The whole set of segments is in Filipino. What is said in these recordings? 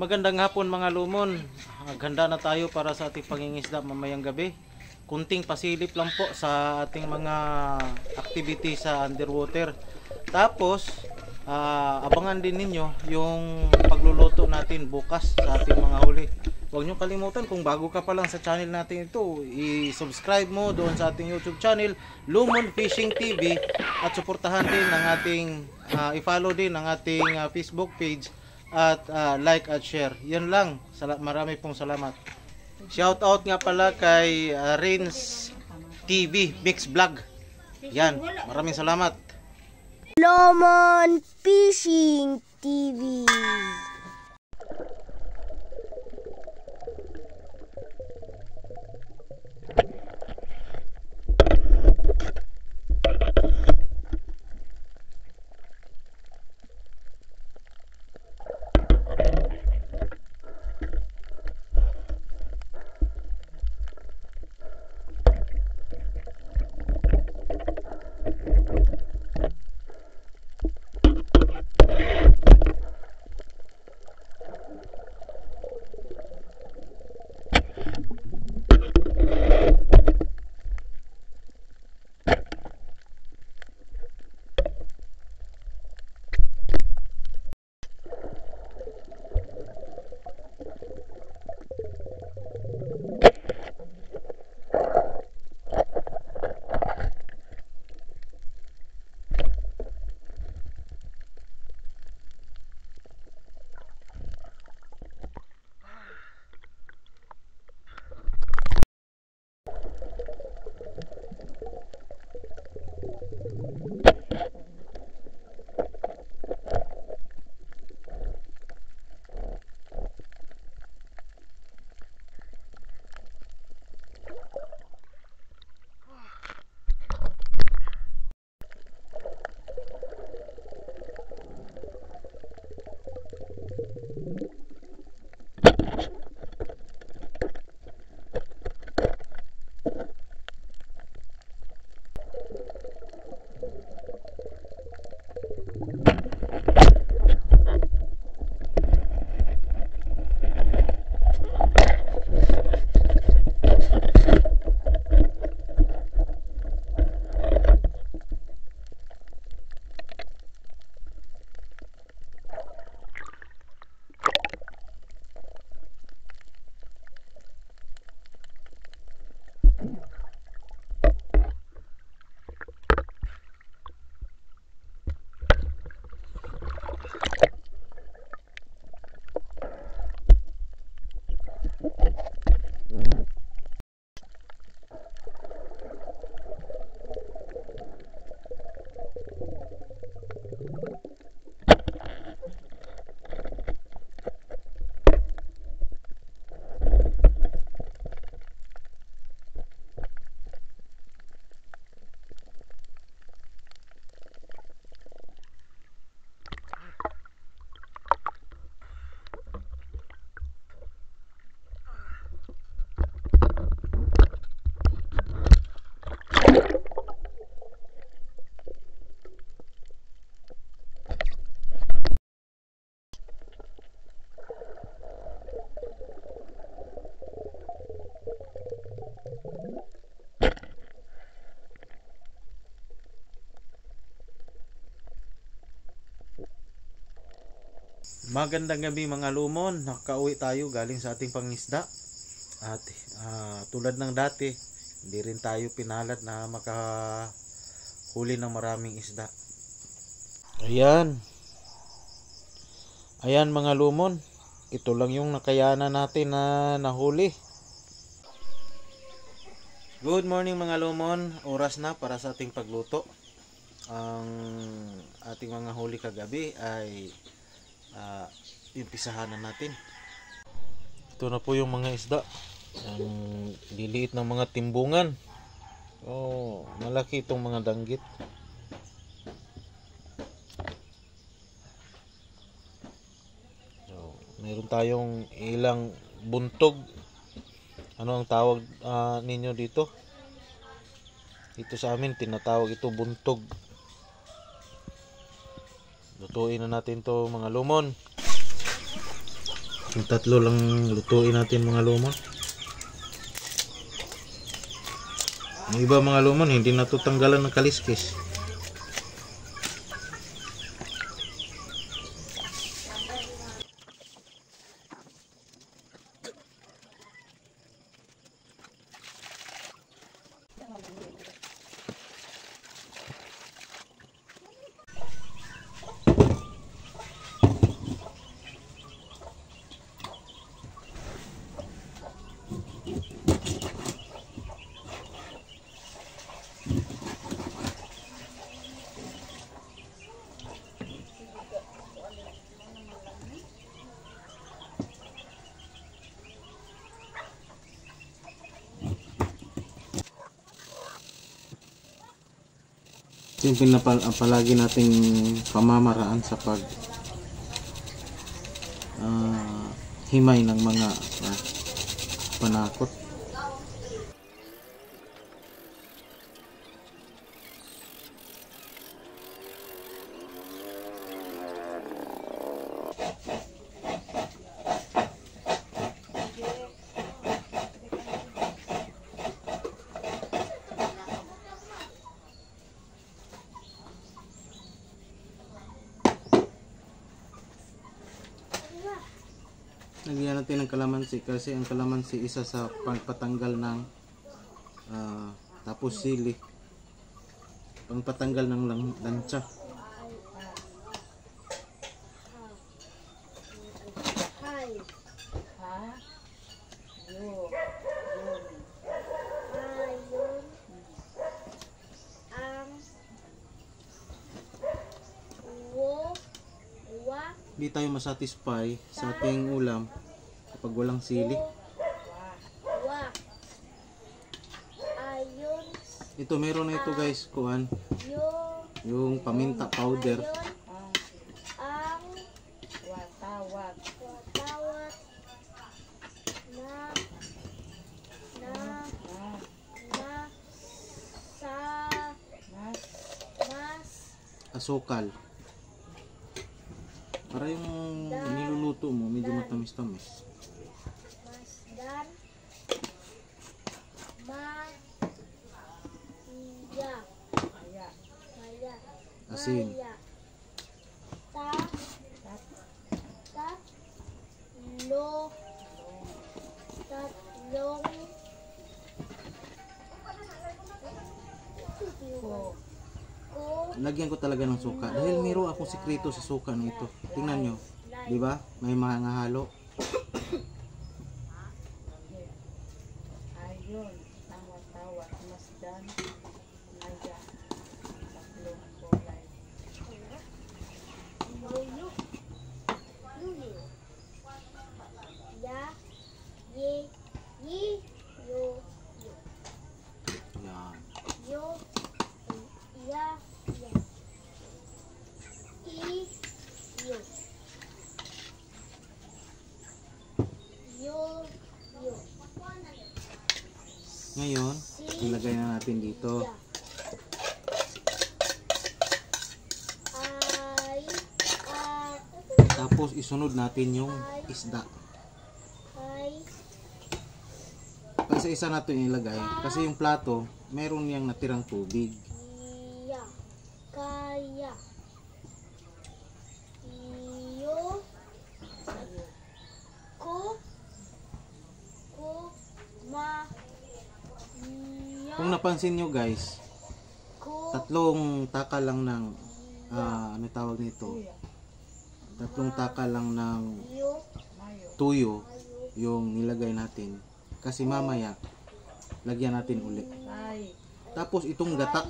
Magandang hapon mga lumon. Ganda na tayo para sa ating pangingisda mamayang gabi. Kunting pasilip lang po sa ating mga activity sa underwater. Tapos, abangan din ninyo yung pagluluto natin bukas sa ating mga huli. Huwag nyo kalimutan, kung bago ka pa lang sa channel natin ito, i-subscribe mo doon sa ating YouTube channel, Lumon Fishing TV, at suportahan din ang ating, i-follow din ang ating Facebook page, at like at share. Yan lang. Marami pong salamat. Shout out nga pala kay Rins TV Mix Vlog. Yan, maraming salamat. Lumon Fishing TV. Magandang gabi mga lumon. Nakauwi tayo galing sa ating pangisda. At tulad ng dati, hindi rin tayo pinalad na makahuli ng maraming isda. Ayan. Ayan mga lumon. Ito lang yung nakayanan natin na nahuli. Good morning mga lumon. Oras na para sa ating pagluto. Ang ating mga huli kagabi ay umpisahan na natin. Ito na po yung mga isda. Ang liliit ng mga timbungan. Malaki itong mga danggit. Meron tayong ilang buntog. Ano ang tawag ninyo dito? Dito sa amin tinatawag ito buntog. Lutuin na natin to mga lumon. Yung tatlo lang lutuin natin mga lumon. Yung iba mga lumon hindi natutanggalan ng kaliskis. Ito yung palagi nating pamamaraan sa pag himay ng mga panakot. Lagyan natin ng kalamansi kasi ang kalamansi isa sa pangpatanggal ng tapos sili, pangpatanggal ng lansya. Hindi tayo masatisfy sa ating ulam kapag walang sili. Ito meron na ito guys, kuan. Yung paminta powder. Asukal. Para yung niluluto mo medyo matamis-tamis. Asin. Lagyan ko talaga ng suka dahil mayroon akong sikreto sa suka na ito. Tingnan nyo, di ba? May mga halo. Ayun, tawa-tawa, masdan, naya, tatlong kulay. Ngayon, ilagay na natin dito. Tapos isunod natin yung isda. Isa-isa natin ilagay kasi yung plato meron niyang natirang tubig. Kung napansin nyo guys, tatlong taka lang ng ano tawag nito, tatlong taka lang ng tuyo yung nilagay natin kasi mamaya lagyan natin ulit. Tapos itong gata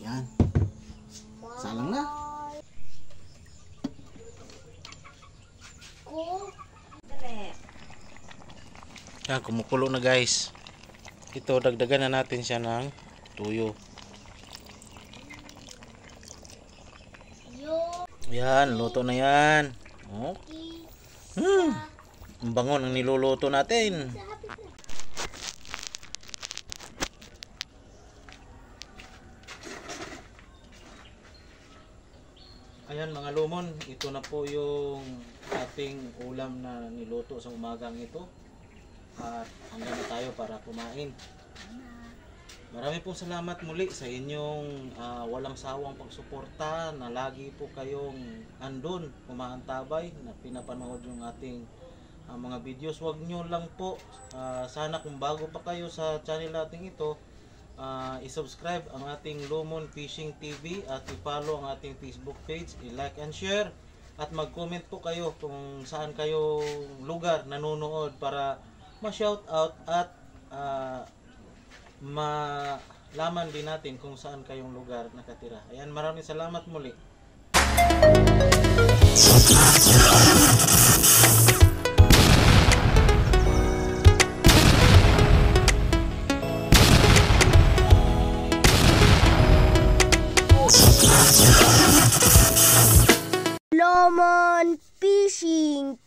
yan, salang na. Yan, kumukulo na guys. Ito, dagdagan na natin siya ng tuyo. Yan, luto na yan. Oh. Ang bango ng niluluto natin. Ayan mga lumon, ito na po yung ating ulam na niluto sa umagang ito. At hanggang na tayo para kumain. Marami pong salamat muli sa inyong walang sawang pagsuporta na lagi po kayong andun, umaantabay, na pinapanood yung ating mga videos. Huwag nyo lang po, sana kung bago pa kayo sa channel natin ito, i-subscribe ang ating Lumon Fishing TV at i-follow ang ating Facebook page, i-like and share at mag-comment po kayo kung saan kayo lugar nanonood para ma-shout out at malaman din natin kung saan kayong lugar nakatira. Ayan, maraming salamat muli. Lomon Fishing